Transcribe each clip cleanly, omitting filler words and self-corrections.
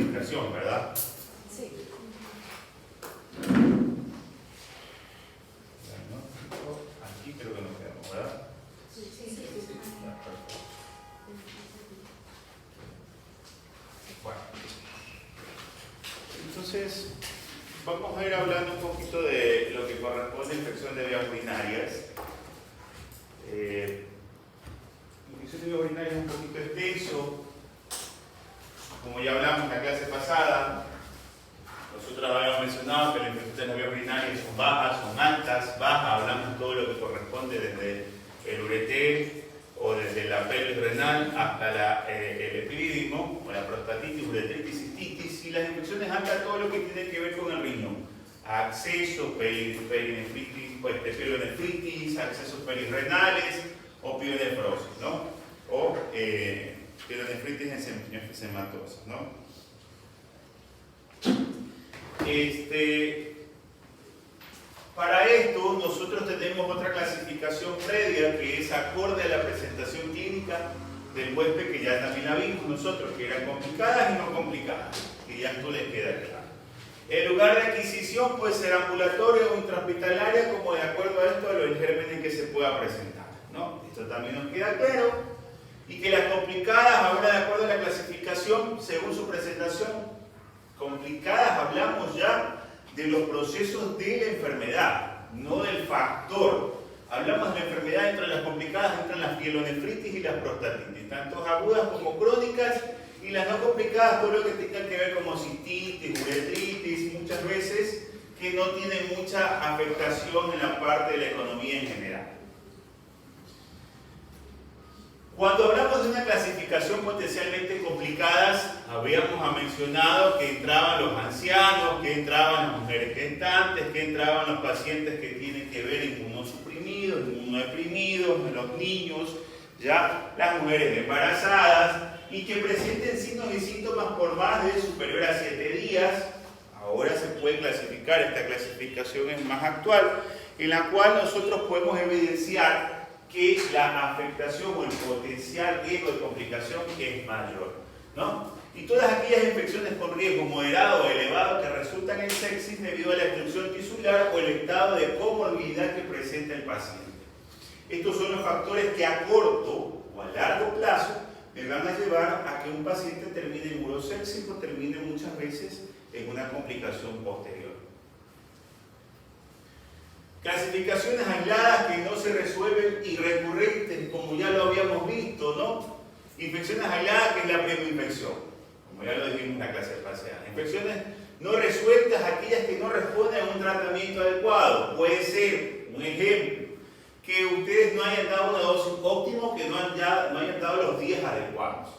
infección, ¿verdad? Sí. Aquí creo que nos quedamos, ¿verdad? Sí. Ya, perfecto. Bueno, entonces vamos a ir hablando un poquito de lo que corresponde a infección de vías urinarias. Infección de vías urinarias es un poquito extenso. Como ya hablamos en la clase pasada, nosotros habíamos mencionado que las infecciones de las vías urinarias son bajas, son altas, bajas, hablamos de todo lo que corresponde desde el ureter o desde la pelvis renal hasta el epidídimo, o la prostatitis, uretritis, cistitis, y las infecciones altas, todo lo que tiene que ver con el riñón. Accesos, pielonefritis, accesos perirrenales o pielonefrosis, ¿no? O pielonefritis enzimatosa, ¿no? Para esto nosotros tenemos otra clasificación previa que es acorde a la presentación clínica del huésped, que ya también la vimos nosotros, que eran complicadas y no complicadas, que ya esto les queda claro. El lugar de adquisición puede ser ambulatorio o intrahospitalaria, como de acuerdo a esto a los gérmenes que se pueda presentar, ¿no? Esto también nos queda claro. Y que las complicadas, ahora de acuerdo a la clasificación, según su presentación, complicadas hablamos ya de los procesos de la enfermedad, no del factor. Hablamos de la enfermedad, entre las complicadas entran las pielonefritis y las prostatitis, tanto agudas como crónicas, y las no complicadas, todo lo que tenga que ver como cistitis, uretritis, muchas veces que no tienen mucha afectación en la parte de la economía en general. Cuando hablamos de una clasificación potencialmente complicadas, habíamos mencionado que entraban los ancianos, que entraban las mujeres gestantes, que entraban los pacientes que tienen que ver inmunosuprimidos, inmunodeprimidos, los niños, ya las mujeres embarazadas, y que presenten signos y síntomas por más de superior a 7 días. Ahora se puede clasificar, esta clasificación es más actual, en la cual nosotros podemos evidenciar que la afectación o el potencial riesgo de complicación es mayor, ¿no? Y todas aquellas infecciones con riesgo moderado o elevado que resultan en sepsis debido a la destrucción tisular o el estado de comorbilidad que presenta el paciente. Estos son los factores que a corto o a largo plazo me van a llevar a que un paciente termine en urosepsis o termine muchas veces en una complicación posterior. Clasificaciones aisladas que no se resuelven y recurrentes, como ya lo habíamos visto, ¿no? Infecciones aisladas, que es la pneumoinfección, como ya lo dijimos en la clase pasada. Infecciones no resueltas, aquellas que no responden a un tratamiento adecuado. Puede ser, un ejemplo, que ustedes no hayan dado una dosis óptima, que no hayan dado los días adecuados,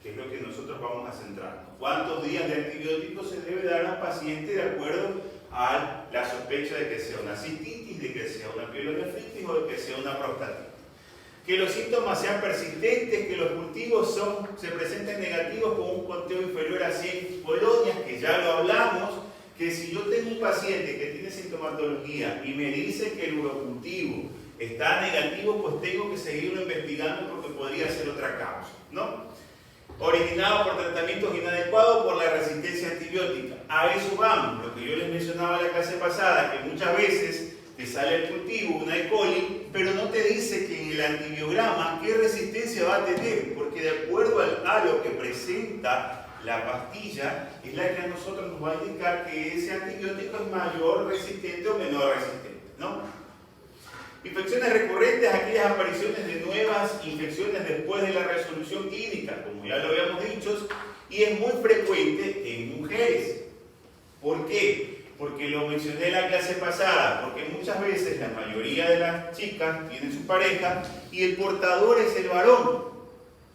que es lo que nosotros vamos a centrarnos. ¿Cuántos días de antibióticos se debe dar al paciente de acuerdo a la sospecha de que sea una cistitis, de que sea una pielonefritis o de que sea una prostatitis? Que los síntomas sean persistentes, que los cultivos se presenten negativos con un conteo inferior a 100 colonias, que ya lo hablamos, que si yo tengo un paciente que tiene sintomatología y me dice que el urocultivo está negativo, pues tengo que seguirlo investigando porque podría ser otra causa, ¿no? Originado por tratamientos inadecuados por la resistencia antibiótica. A eso vamos, lo que yo les mencionaba en la clase pasada, que muchas veces te sale el cultivo, una E. coli, pero no te dice que en el antibiograma qué resistencia va a tener, porque de acuerdo a lo que presenta la pastilla, es la que a nosotros nos va a indicar que ese antibiótico es mayor resistente o menor resistente, ¿no? Infecciones recurrentes, aquellas apariciones de nuevas infecciones después de la resolución clínica, como ya lo habíamos dicho, y es muy frecuente en mujeres. ¿Por qué? Porque lo mencioné en la clase pasada, porque muchas veces la mayoría de las chicas tienen su pareja y el portador es el varón.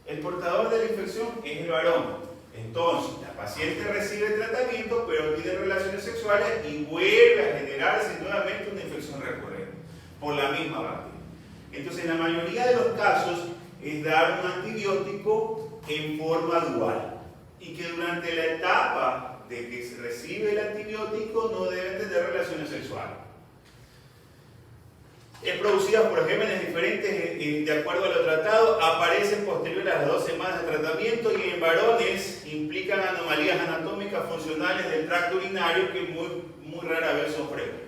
El portador de la infección es el varón. Entonces, la paciente recibe el tratamiento, pero tiene relaciones sexuales y vuelve a generarse nuevamente una infección recurrente por la misma bacteria. Entonces, en la mayoría de los casos es dar un antibiótico en forma dual y que durante la etapa de que se recibe el antibiótico no deben tener relaciones sexuales. producidas por gérmenes diferentes de acuerdo a lo tratado, aparecen posterior a las 2 semanas de tratamiento y en varones implican anomalías anatómicas funcionales del tracto urinario que muy rara vez son frecuentes.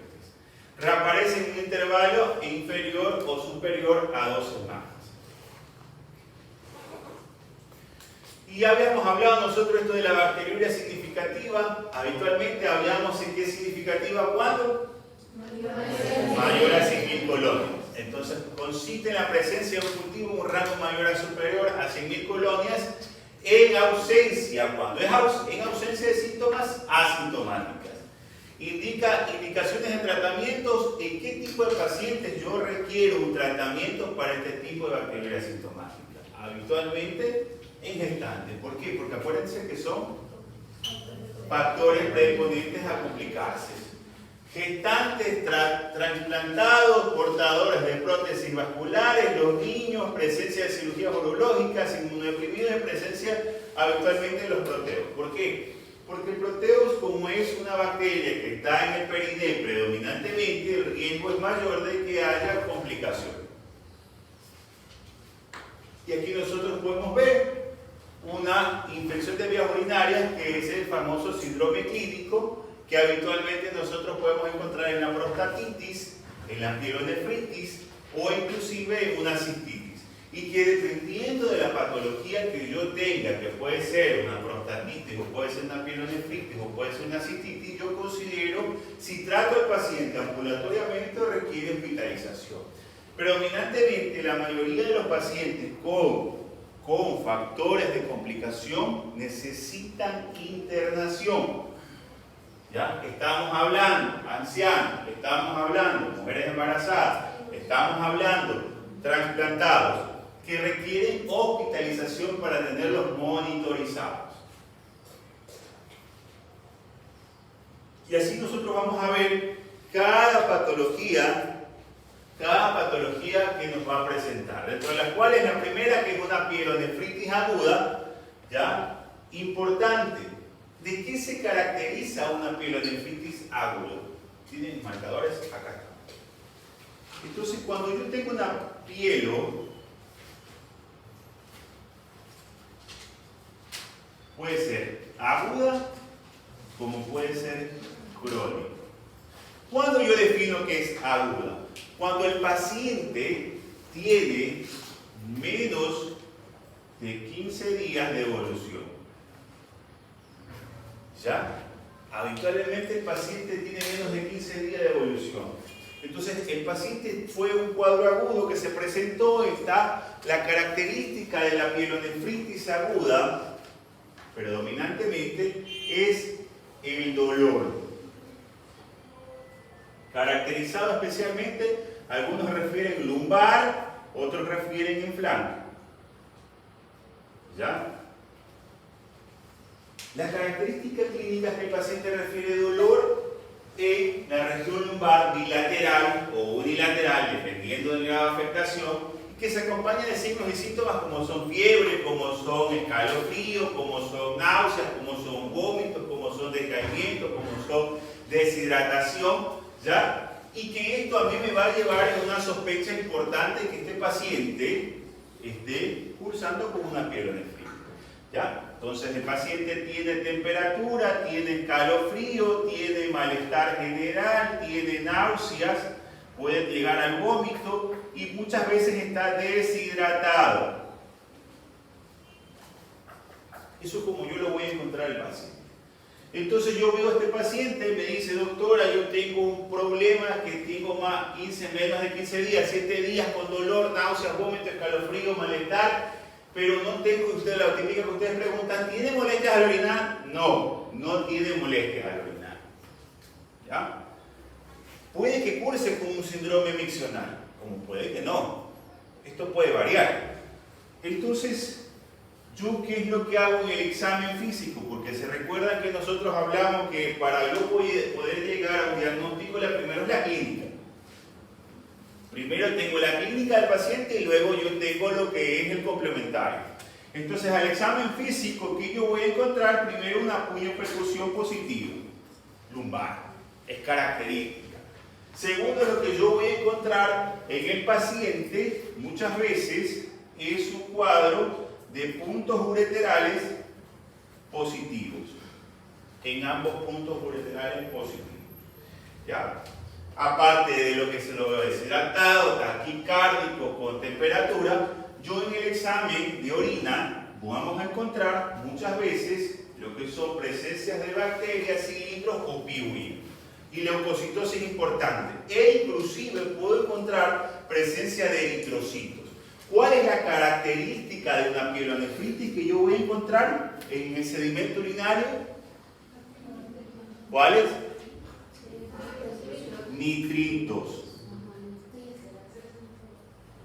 Reaparece en un intervalo inferior o superior a 2 semanas. Y habíamos hablado nosotros esto de la bacteriuria significativa. Habitualmente hablamos en que es significativa ¿cuándo? Mayor a 100.000 colonias. Entonces consiste en la presencia de un cultivo en un rango mayor a superior a 100.000 colonias en ausencia, cuando es en ausencia de síntomas asintomáticas. Indica indicaciones de tratamientos, en qué tipo de pacientes yo requiero un tratamiento para este tipo de bacteriuria asintomática. Habitualmente en gestantes. ¿Por qué? Porque acuérdense que son factores predisponentes a complicarse. Gestantes, trasplantados, portadores de prótesis vasculares, los niños, presencia de cirugías urológicas, inmunodeprimidos en presencia habitualmente de los proteos. ¿Por qué? Porque el proteus, como es una bacteria que está en el periné predominantemente, el riesgo es mayor de que haya complicaciones. Y aquí nosotros podemos ver una infección de vías urinarias que es el famoso síndrome clínico que habitualmente nosotros podemos encontrar en la prostatitis, en la pielonefritis o inclusive en una cistitis. Y que dependiendo de la patología que yo tenga, que puede ser una prostatitis o puede ser una pielonefritis o puede ser una cistitis, yo considero si trato al paciente ambulatoriamente o requiere hospitalización. Predominantemente la mayoría de los pacientes con factores de complicación necesitan internación. ¿Ya? Estamos hablando ancianos, estamos hablando mujeres embarazadas, estamos hablando trasplantados que requieren hospitalización para tenerlos monitorizados. Y así nosotros vamos a ver cada patología que nos va a presentar, dentro de las cuales la primera, que es una pielonefritis aguda, ¿ya? Importante. ¿De qué se caracteriza una pielonefritis aguda? ¿Tienen marcadores? Acá está. Entonces, cuando yo tengo una pielo, puede ser aguda como puede ser crónica. ¿Cuándo yo defino que es aguda? Cuando el paciente tiene menos de 15 días de evolución. ¿Ya? Habitualmente el paciente tiene menos de 15 días de evolución. Entonces, el paciente fue un cuadro agudo que se presentó, está la característica de la pielonefritis aguda, predominantemente, es el dolor. Caracterizado especialmente, algunos refieren lumbar, otros refieren en flanco. ¿Ya? Las características clínicas que el paciente refiere dolor en la región lumbar bilateral o unilateral, dependiendo del grado de afectación, que se acompaña de signos y síntomas como son fiebre, como son escalofríos, como son náuseas, como son vómitos, como son decaimiento, como son deshidratación, ¿ya? Y que esto a mí me va a llevar a una sospecha importante que este paciente esté cursando con una pielonefritis, ¿ya? Entonces el paciente tiene temperatura, tiene escalofrío, tiene malestar general, tiene náuseas, puede llegar al vómito y muchas veces está deshidratado. Eso es como yo lo voy a encontrar al paciente. Entonces yo veo a este paciente, me dice, doctora, yo tengo un problema que tengo menos de 15 días, 7 días con dolor, náuseas, vómito, escalofrío, malestar, pero no tengo, usted la típica que ustedes preguntan, ¿tiene molestias al orinar? No, no tiene molestias al orinar. ¿Ya? Puede que curse con un síndrome miccional, como puede que no. Esto puede variar. Entonces, ¿yo qué es lo que hago en el examen físico? Porque se recuerdan que nosotros hablamos que para yo poder llegar a un diagnóstico, primero es la clínica. Primero tengo la clínica del paciente y luego yo tengo lo que es el complementario. Entonces, al examen físico, ¿qué yo voy a encontrar? Primero una puño percusión positiva, lumbar, es característica. Segundo, lo que yo voy a encontrar en el paciente muchas veces es un cuadro de puntos ureterales positivos, en ambos puntos ureterales positivos. ¿Ya? Aparte de lo que se lo ve deshidratado, taquicárdico, con temperatura, yo en el examen de orina vamos a encontrar muchas veces lo que son presencias de bacterias, cilindros o piuria. Y leucocitosis importante. E inclusive puedo encontrar presencia de eritrocitos. ¿Cuál es la característica de una pielonefritis que yo voy a encontrar en el sedimento urinario? ¿Cuál es? Nitritos.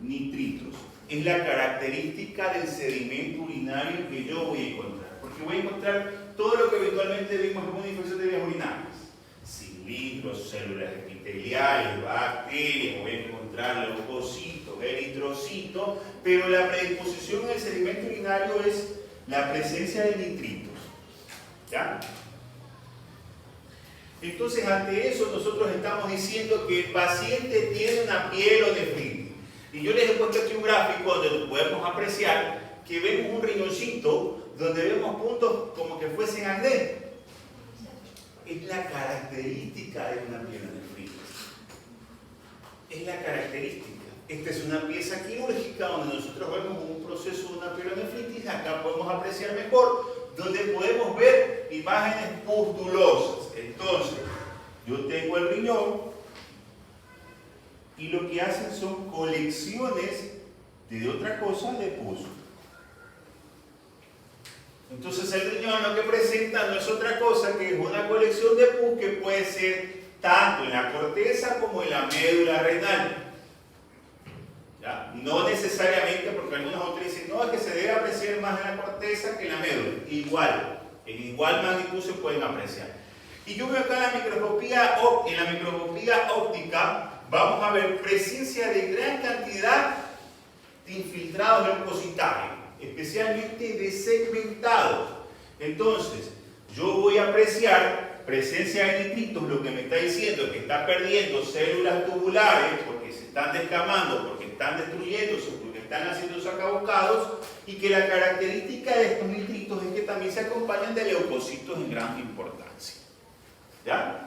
Nitritos. Es la característica del sedimento urinario que yo voy a encontrar. Porque voy a encontrar todo lo que habitualmente vimos en una infección de vías urinarias. Cilindros, células epiteliales, bacterias, voy a encontrar leucocitos, eritrocitos, pero la predisposición en el sedimento urinario es la presencia de nitritos. ¿Ya? Entonces, ante eso, nosotros estamos diciendo que el paciente tiene una pielonefritis. Y yo les he puesto aquí un gráfico donde podemos apreciar que vemos un riñoncito donde vemos puntos como que fuesen acné. Es la característica de una pielonefritis. Es la característica. Esta es una pieza quirúrgica donde nosotros vemos un proceso de una pielonefritis. Acá podemos apreciar mejor, donde podemos ver imágenes pustulosas. Entonces, yo tengo el riñón y lo que hacen son colecciones de otra cosa de pus. Entonces el riñón lo que presenta no es otra cosa que es una colección de pus que puede ser tanto en la corteza como en la médula renal. ¿Ya? No necesariamente, porque algunos autores dicen, no, es que se debe apreciar más en la corteza que en la médula. Igual, en igual magnitud se pueden apreciar. Y yo veo acá en la microscopía óptica, vamos a ver presencia de gran cantidad de infiltrados leucocitarios, especialmente desegmentados. Entonces, yo voy a apreciar presencia de nitritos, lo que me está diciendo es que está perdiendo células tubulares porque se están descamando, porque están destruyéndose, porque están haciendo sacabocados, y que la característica de estos nitritos es que también se acompañan de leucocitos en gran importancia. ¿Ya?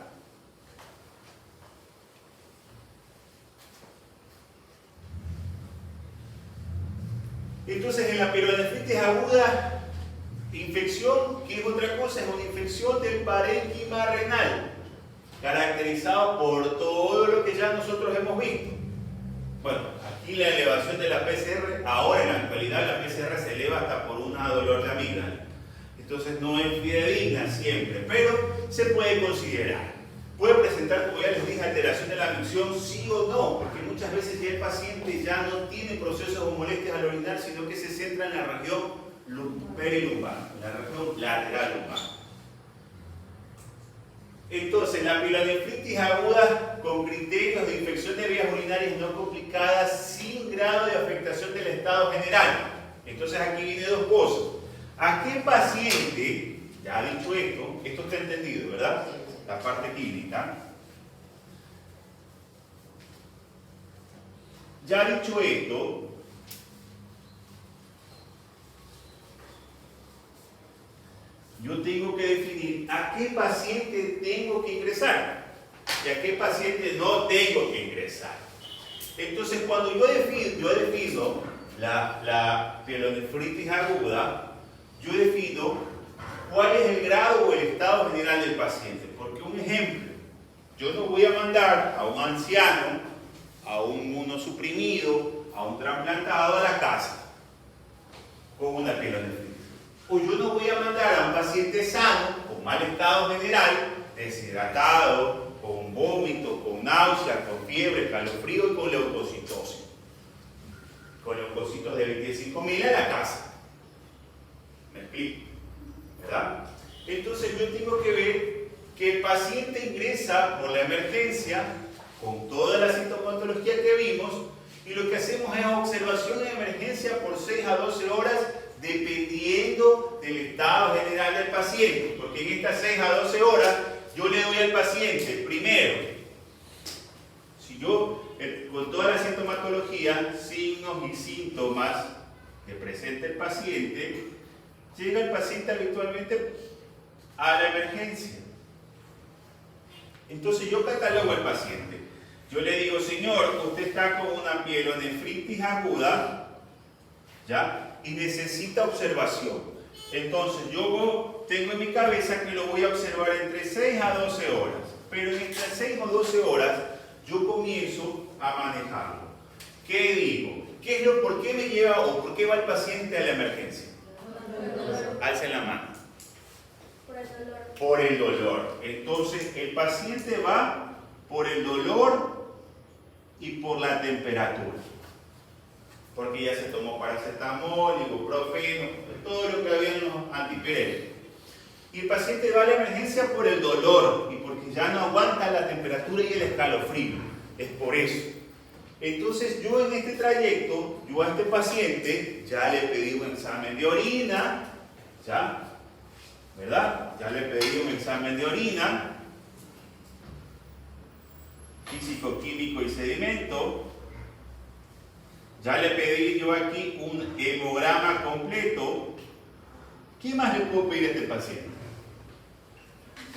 Entonces, en la pielonefritis aguda, infección, que es otra cosa, es una infección del parénquima renal, caracterizado por todo lo que ya nosotros hemos visto. Bueno, aquí la elevación de la PCR, ahora en la actualidad la PCR se eleva hasta por una dolor de amígdala. Entonces no es fidedigna siempre, pero se puede considerar. Puede presentar, como ya les dije, alteración de la micción, sí o no, porque muchas veces ya el paciente ya no tiene procesos o molestias al orinar, sino que se centra en la región perilumbar, en la región lateral lumbar. Entonces, la pielonefritis aguda con criterios de infección de vías urinarias no complicadas sin grado de afectación del estado general. Entonces, aquí viene dos cosas. ¿A qué paciente, ya dicho esto está entendido, ¿verdad? La parte clínica. Ya dicho esto, yo tengo que definir a qué paciente tengo que ingresar y a qué paciente no tengo que ingresar. Entonces, cuando yo defino la pielonefritis aguda, yo defino cuál es el grado o el estado general del paciente. Porque un ejemplo, yo no voy a mandar a un anciano, a un inmunosuprimido, a un trasplantado a la casa con una pielonefritis. O yo no voy a mandar a un paciente sano, con mal estado general, deshidratado, con vómito, con náusea, con fiebre, calofrío y con leucocitosis. Con leucocitos de 25.000 a la casa. ¿Me explico? ¿Verdad? Entonces yo tengo que ver que el paciente ingresa por la emergencia con toda la sintomatología que vimos, y lo que hacemos es observación en emergencia por 6 a 12 horas dependiendo del estado general del paciente, porque en estas 6 a 12 horas yo le doy al paciente primero yo, con toda la sintomatología, signos y síntomas que presenta el paciente, llega el paciente habitualmente a la emergencia. Entonces yo catalogo al paciente. Yo le digo, señor, usted está con una pielonefritis aguda, ¿ya? Y necesita observación. Entonces yo tengo en mi cabeza que lo voy a observar entre 6 a 12 horas. Pero en entre 6 o 12 horas yo comienzo a manejarlo. ¿Qué digo? ¿Por qué me lleva o por qué va el paciente a la emergencia? Alcen la mano. Por el dolor. Por el dolor. Entonces el paciente va por el dolor y por la temperatura. Porque ya se tomó paracetamol, ibuprofeno, todo lo que había en los antipiréticos. Y el paciente va a la emergencia por el dolor y porque ya no aguanta la temperatura y el escalofrío. Es por eso. Entonces yo en este trayecto, yo a este paciente ya le pedí un examen de orina, ¿ya? ¿Verdad? Ya le pedí un examen de orina, físico, químico y sedimento. Ya le pedí yo aquí un hemograma completo. ¿Qué más le puedo pedir a este paciente?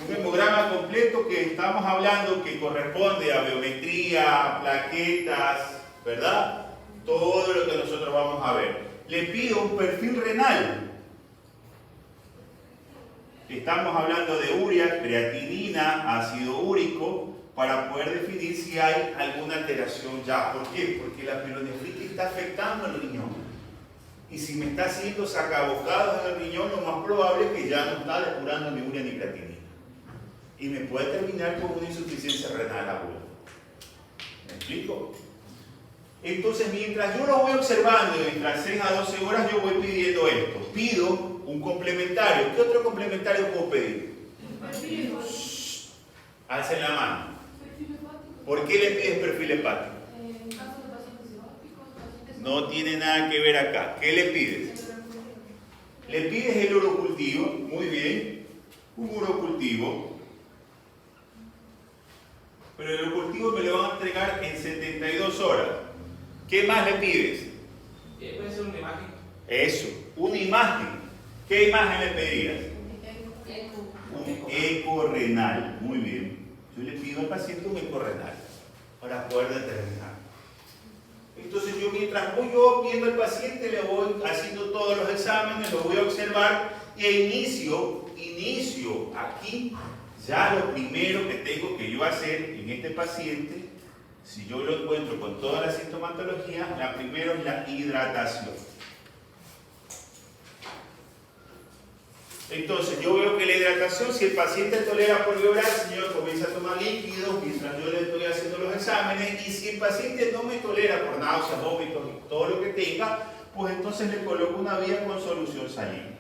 Un hemograma completo que estamos hablando que corresponde a biometría, plaquetas, ¿verdad? Todo lo que nosotros vamos a ver. Le pido un perfil renal. Estamos hablando de urea, creatinina, ácido úrico, para poder definir si hay alguna alteración ya. ¿Por qué? Porque la pielonefritis está afectando al riñón. Y si me está haciendo sacabocados en el riñón, lo más probable es que ya no está depurando ni urea ni creatinina. Y me puede terminar con una insuficiencia renal aguda. ¿Me explico? Entonces, mientras yo lo voy observando, mientras 6 a 12 horas, yo voy pidiendo esto. Pido un complementario. ¿Qué otro complementario puedo pedir? Alcen la mano. ¿Por qué le pides perfil hepático? No tiene nada que ver acá. ¿Qué le pides? Le pides el urocultivo. Muy bien. Un urocultivo. Pero el urocultivo me lo van a entregar en 72 horas. ¿Qué más le pides? Puede ser una imagen. Eso, una imagen. ¿Qué imagen le pedirías? Un eco renal. Muy bien. Yo le pido al paciente un eco renal para poder determinar. Entonces yo mientras voy yo viendo al paciente, le voy haciendo todos los exámenes, lo voy a observar e inicio aquí ya lo primero que tengo que yo hacer en este paciente, si yo lo encuentro con toda la sintomatología, la primera es la hidratación. Entonces yo veo que la hidratación, si el paciente tolera por vía oral, el señor comienza a tomar líquidos mientras yo le estoy haciendo los exámenes, y si el paciente no me tolera por náuseas, vómitos y todo lo que tenga, pues entonces le coloco una vía con solución salina.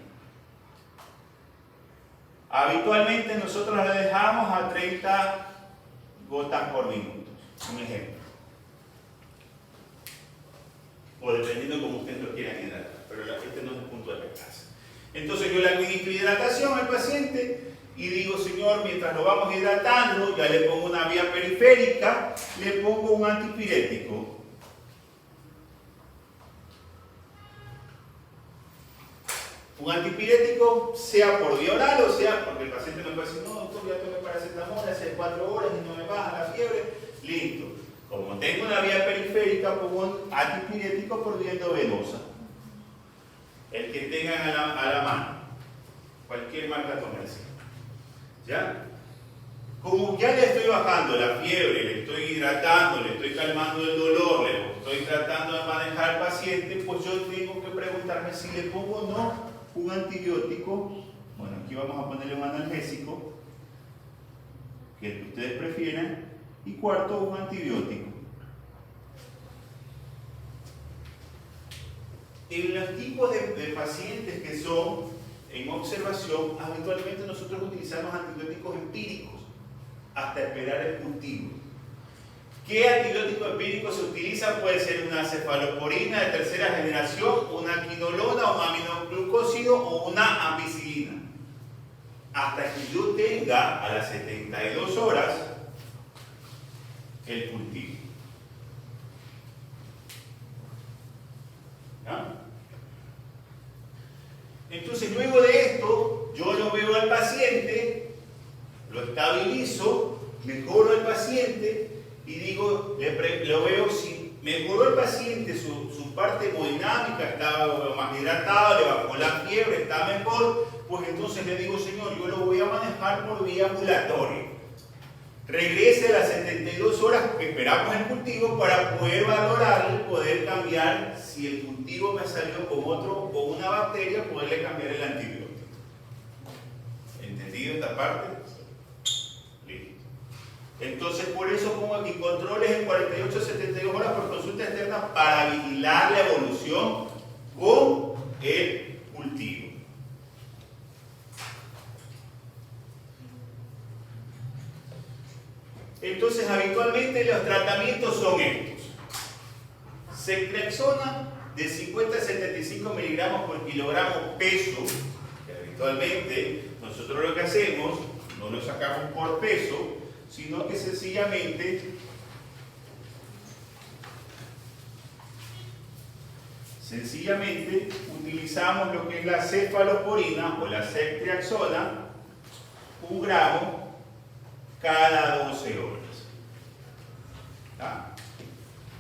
Habitualmente nosotros la dejamos a 30 gotas por minuto, un ejemplo. O dependiendo como ustedes lo quieran hidratar, pero este no es el punto de la clase. Entonces yo le administro hidratación al paciente y digo, señor, mientras lo vamos hidratando, ya le pongo una vía periférica, le pongo un antipirético. Un antipirético, sea por vía oral o sea, porque el paciente me puede decir, no, doctor, ya tomé paracetamol hace 4 horas y no me baja la fiebre. Listo. Como tengo una vía periférica, pongo un antipirético por vía endovenosa. El que tengan a la mano. Cualquier marca comercial. ¿Ya? Como ya le estoy bajando la fiebre, le estoy hidratando, le estoy calmando el dolor, le estoy tratando de manejar al paciente, pues yo tengo que preguntarme si le pongo o no un antibiótico. Bueno, aquí vamos a ponerle un analgésico, que el que ustedes prefieran, y cuarto, un antibiótico. En los tipos de pacientes que son en observación, habitualmente nosotros utilizamos antibióticos empíricos hasta esperar el cultivo. ¿Qué antibiótico empírico se utiliza? Puede ser una cefalosporina de tercera generación, una quinolona, un aminoglucósido o una ampicilina. Hasta que yo tenga a las 72 horas el cultivo. lo estabilizo, mejoro al paciente y digo, lo veo si mejoró el paciente, su parte hemodinámica, estaba más hidratado, le bajó la fiebre, está mejor, pues entonces le digo, señor, yo lo voy a manejar por vía ambulatoria. Regrese a las 72 horas que esperamos el cultivo para poder valorarle, poder cambiar, si el cultivo me salió con una bacteria, poderle cambiar el antibiótico. ¿Entendido esta parte? Listo. Entonces, por eso pongo aquí controles en 48 a 72 horas por consulta externa para vigilar la evolución con el cultivo. Entonces, habitualmente los tratamientos son estos. Ceftriaxona de 50 a 75 miligramos por kilogramo peso, que habitualmente nosotros lo que hacemos, no lo sacamos por peso, sino que sencillamente utilizamos lo que es la cefalosporina o la ceftriaxona, 1 gramo cada 12 horas. ¿Tá?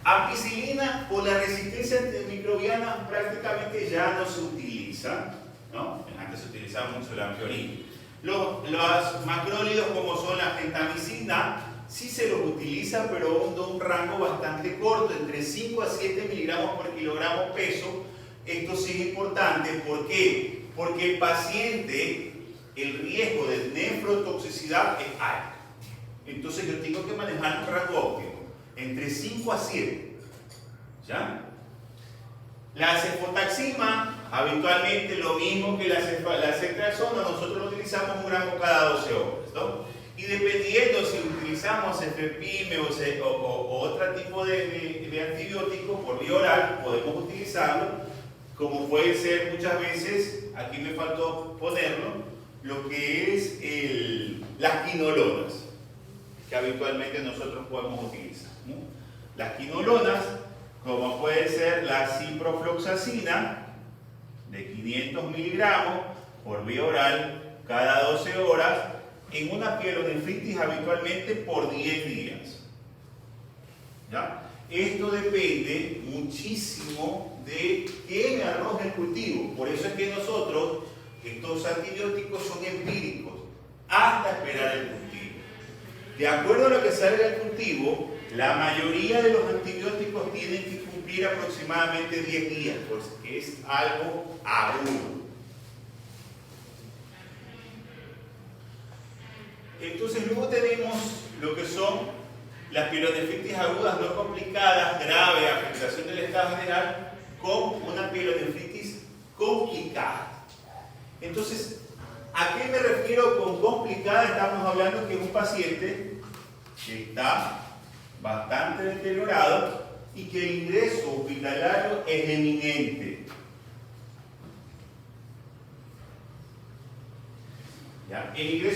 Ampicilina por la resistencia antimicrobiana prácticamente ya no se utiliza, ¿no? Antes se utilizaba mucho la ampionina. Los macrólidos como son la gentamicina sí se los utiliza, pero de un rango bastante corto, entre 5 a 7 miligramos por kilogramo peso. Esto sí es importante, ¿por qué? Porque el paciente, el riesgo de nefrotoxicidad es alto. Entonces yo tengo que manejar un rango óptimo, entre 5 a 7. ¿Ya? La cefotaxima, habitualmente lo mismo que la ceftriaxona, nosotros lo utilizamos 1 gramo cada 12 horas, ¿no? Y dependiendo si utilizamos cefepime o otro tipo de antibiótico por vía oral, podemos utilizarlo, como puede ser muchas veces, aquí me faltó ponerlo, lo que es las quinolonas, que habitualmente nosotros podemos utilizar, ¿no? Las quinolonas, como puede ser la ciprofloxacina de 500 miligramos por vía oral cada 12 horas en una pielonefritis habitualmente por 10 días. ¿Ya? Esto depende muchísimo de qué me arroja el cultivo. Por eso es que nosotros, estos antibióticos son empíricos hasta esperar el cultivo. De acuerdo a lo que salga el cultivo, la mayoría de los antibióticos tienen que cumplir aproximadamente 10 días, porque es algo agudo. Entonces luego tenemos lo que son las pielonefritis agudas no complicadas, grave, afectación del estado general, con una pielonefritis complicada. Entonces, ¿a qué me refiero con complicada? Estamos hablando que es un paciente que está bastante deteriorado y que el ingreso hospitalario es eminente. ¿Ya? El ingreso